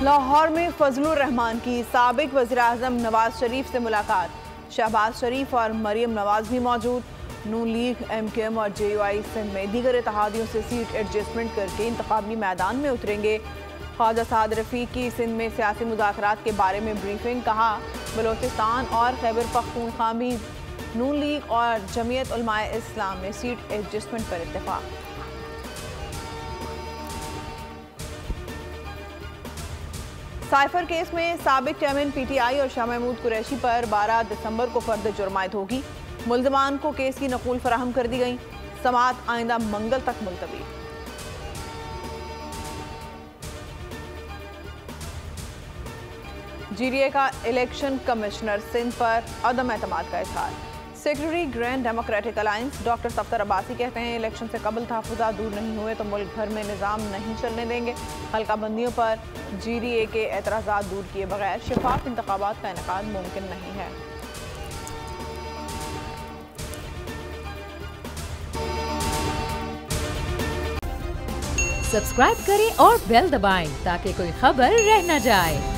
लाहौर में फजलुर रहमान की साबिक वज़ीर-ए-आज़म नवाज शरीफ से मुलाकात। शहबाज शरीफ और मरियम नवाज भी मौजूद। नून लीग, MQM और JUI सिंध में दीगर इत्तेहादियों से सीट एडजस्टमेंट करके इंतखाबी मैदान में उतरेंगे। ख्वाजा साद रफीक की सिंध में सियासी मुज़ाकरात के बारे में ब्रीफिंग। कहा, बलोचिस्तान और खैबर पख्तूनख्वा में नून लीग और जमीयत उलमाए इस्लाम में सीट एडजस्टमेंट पर इत्तेफाक। साइफर केस में साबिक चेयरमैन PTI और शाह महमूद कुरैशी पर 12 दिसंबर को फर्द जुर्म आयद होगी। मुल्ज़मान को केस की नकूल फराहम कर दी गई। समाअत आइंदा मंगल तक मुलतवी। GDA का इलेक्शन कमिश्नर सिंध पर अदम एतमाद का इजहार। Secretary grand democratic alliance doctor Safdar Abbasi कहते हैं, इलेक्शन से कबल तहफ़्फ़ुज़ात दूर नहीं हुए तो मुल्क भर में निज़ाम नहीं चलने देंगे। हल्का बंदियों पर GDA के एतराज़ात दूर किए बगैर शफाफ इंतखाबात का इनेकाद मुमकिन नहीं है। सब्सक्राइब करें और बेल दबाएं ताकि कोई खबर रह न जाए।